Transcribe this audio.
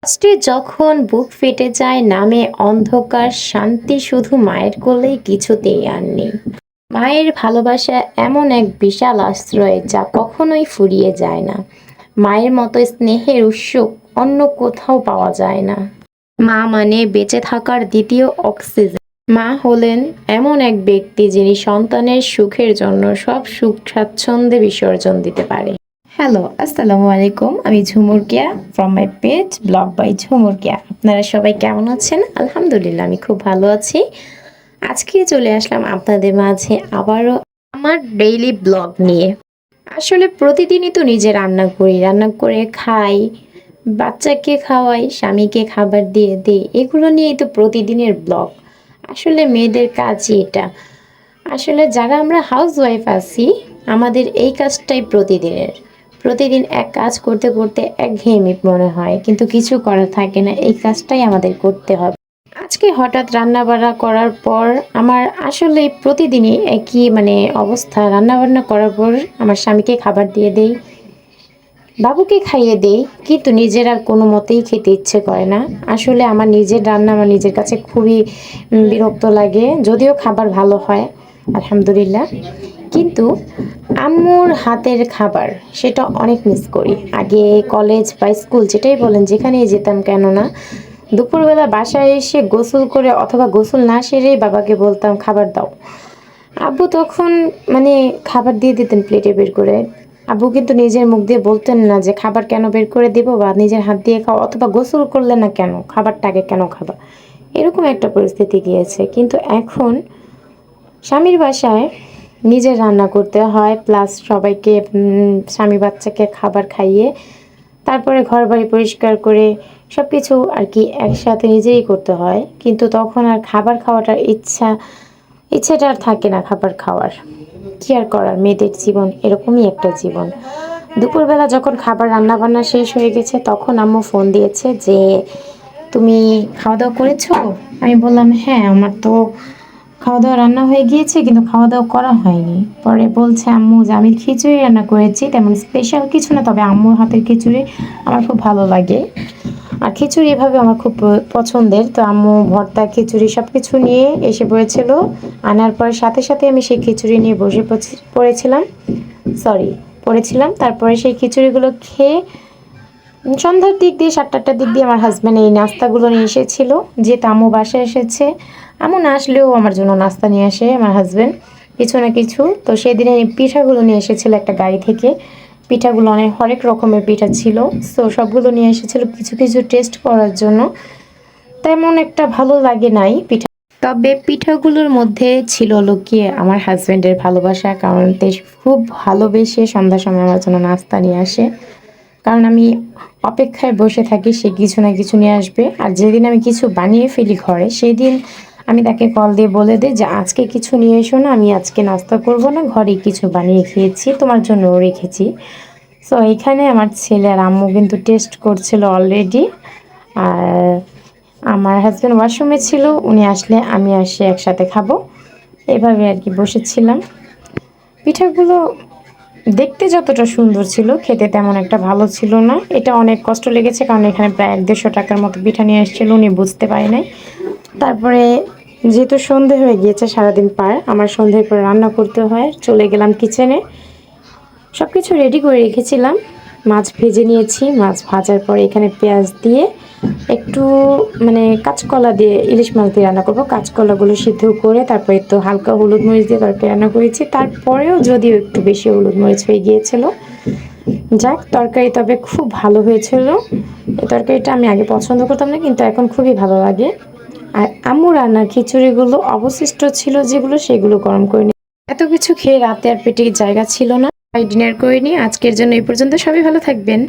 ফার্স্টে যখন বুক ফেটে যায় নামে অন্ধকার, শান্তি শুধু মায়ের কোলেই, কিছুতেই আর নেই। মায়ের ভালোবাসা এমন এক বিশাল আশ্রয় যা কখনোই ফুরিয়ে যায় না। মায়ের মতো স্নেহের উৎস অন্য কোথাও পাওয়া যায় না। মা মানে বেঁচে থাকার দ্বিতীয় অক্সিজেন। মা হলেন এমন এক ব্যক্তি যিনি সন্তানের সুখের জন্য সব সুখ স্বাচ্ছন্দ্যে বিসর্জন দিতে পারে। হ্যালো, আসসালামু আলাইকুম। আমি Jhumur Kiya from my page blog by Jhumur Kiya. আপনারা সবাই কেমন আছেন? আলহামদুলিল্লাহ, আমি খুব ভালো আছি। আজকে চলে আসলাম আপনাদের মাঝে আবারও আমার ডেইলি ব্লগ নিয়ে। আসলে প্রতিদিনই তো নিজে রান্না করি, রান্না করে খাই, বাচ্চাকে খাওয়াই, স্বামীকে খাবার দিয়ে দিই, এগুলো নিয়েই তো প্রতিদিনের ব্লগ। আসলে মেয়েদের কাজই এটা। আসলে যারা আমরা হাউস ওয়াইফ আছি, আমাদের এই কাজটাই প্রতিদিনের। প্রতিদিন এক কাজ করতে করতে একঘেয়েমি মনে হয়, কিন্তু কিছু করার থাকে না, এই কাজটাই আমাদের করতে হবে। আজকে হঠাৎ রান্না বান্না করার পর আমার আসলে প্রতিদিনই একই অবস্থা। রান্না বান্না করার পর আমার স্বামীকে খাবার দিয়ে দেই, বাবুকে খাইয়ে দেই, কিন্তু নিজের আর কোনো মতেই খেতে ইচ্ছে করে না। আসলে আমার নিজের রান্না আমার নিজের কাছে খুবই বিরক্ত লাগে, যদিও খাবার ভালো হয় আলহামদুলিল্লাহ, কিন্তু আম্মুর হাতের খাবার সেটা অনেক মিস করি। আগে কলেজ বা স্কুল যেটাই বলেন, যেখানেই যেতাম কেন না, দুপুরবেলা বাসায় এসে গোসল করে অথবা গোসল না সেরেই বাবাকে বলতাম খাবার দাও। আব্বু তখন খাবার দিয়ে দিতেন প্লেটে বের করে। আব্বু কিন্তু নিজের মুখ দিয়ে বলতেন না যে খাবার কেন বের করে দিব বা নিজের হাত দিয়ে খাও, অথবা গোসল করলে না কেন, খাবারটাকে কেন খাবা, এরকম একটা পরিস্থিতি গিয়েছে। কিন্তু এখন স্বামীর বাসায় নিজের রান্না করতে হয়, প্লাস সবাইকে স্বামী বাচ্চাকে খাবার খাইয়ে তারপরে ঘর বাড়ি পরিষ্কার করে সব কিছু আর কি একসাথে নিজেই করতে হয়। কিন্তু তখন আর খাবার খাওয়াটার ইচ্ছেটা আর থাকে না খাবার খাওয়ার। কি আর করার, মেয়েদের জীবন এরকমই একটা জীবন। দুপুরবেলা যখন খাবার রান্না বান্না শেষ হয়ে গেছে, তখন আম্মু ফোন দিয়েছে যে তুমি খাওয়া দাওয়া করেছো? আমি বললাম হ্যাঁ, আমার তো খাওয়া দাওয়া রান্না হয়ে গিয়েছে, কিন্তু খাওয়া দাওয়া করা হয়নি। পরে বলছে আম্মু যে আমি খিচুড়ি রান্না করেছি, তেমন স্পেশাল কিছু না, তবে আম্মুর হাতের খিচুড়ি আমার খুব ভালো লাগে, আর খিচুড়ি এভাবে আমার খুব পছন্দের। তো আম্মু ভর্তা, খিচুড়ি সব কিছু নিয়ে এসে পড়েছিল। আনার পর সাথে সাথে আমি সেই খিচুড়ি নিয়ে বসে পড়েছিলাম। তারপরে সেই খিচুড়িগুলো খেয়ে সন্ধ্যার দিক দিয়ে 7টার দিক দিয়ে আমার হাজব্যান্ড এই নাস্তাগুলো নিয়ে এসেছিল। যেহেতু আম্মু বাসায় এসেছে, আম্মু না আসলেও আমার জন্য নাস্তা নিয়ে আসে আমার হাজব্যান্ড কিছু না কিছু। তো সেদিনে এই পিঠাগুলো নিয়ে এসেছিল একটা গাড়ি থেকে। পিঠাগুলো অনেক হরেক রকমের পিঠা ছিল, সো সবগুলো নিয়ে এসেছিল কিছু কিছু টেস্ট করার জন্য। তেমন একটা ভালো লাগে নাই পিঠা, তবে পিঠাগুলোর মধ্যে ছিল লুকিয়ে আমার হাজব্যান্ডের ভালোবাসা, কারণ খুব ভালোবেসে সন্ধ্যার সময় আমার জন্য নাস্তা নিয়ে আসে। কারণ আমি অপেক্ষায় বসে থাকি সে কিছু না কিছু নিয়ে আসবে, আর যেদিন আমি কিছু বানিয়ে ফেলি ঘরে, সেই দিন আমি তাকে কল দিয়ে বলে দিই যে আজকে কিছু নিয়ে এসো না, আমি আজকে নাস্তা করব না, ঘরে কিছু বানিয়ে খেয়েছি, তোমার জন্যও রেখেছি। সো এখানে আমার ছেলে আর আম্মু কিন্তু টেস্ট করছিল অলরেডি। আর আমার হাজব্যান্ড ওয়াশরুমে ছিল, উনি আসলে আমি আসে একসাথে খাবো, এভাবে আর কি বসেছিলাম। পিঠাগুলো দেখতে যতটা সুন্দর ছিল, খেতে তেমন একটা ভালো ছিল না। এটা অনেক কষ্ট লেগেছে, কারণ এখানে প্রায় 150 টাকার মতো পিঠা নিয়ে এসেছিল, উনি বুঝতে পারে নাই। তারপরে যেহেতু সন্ধে হয়ে গিয়েছে, সারাদিন পার আমার সন্ধ্যের পর রান্না করতে হয়, চলে গেলাম কিচেনে। সব কিছু রেডি করে রেখেছিলাম, মাছ ভেজে নিয়েছি। মাছ ভাজার পরে এখানে পেঁয়াজ দিয়ে একটু কাঁচকলা দিয়ে ইলিশ মাছ দিয়ে রান্না করবো। কাঁচকলাগুলো সিদ্ধ করে তারপরে একটু হালকা হলুদ মরিচ দিয়ে তরকারি রান্না করেছি। তারপরেও যদিও একটু বেশি হলুদ মরিচ হয়ে গিয়েছিল, যাক তরকারি তবে খুব ভালো হয়েছিল। এই তরকারিটা আমি আগে পছন্দ করতাম না, কিন্তু এখন খুবই ভালো লাগে। আর আম্মু রান্নার খিচুড়িগুলো অবশিষ্ট ছিল যেগুলো, সেগুলো গরম করে নিই। এত কিছু খেয়ে রাতে আর পেটে জায়গা ছিল না, তাই ডিনার করে নিই। আজকের জন্য এই পর্যন্ত, সবাই ভালো থাকবেন।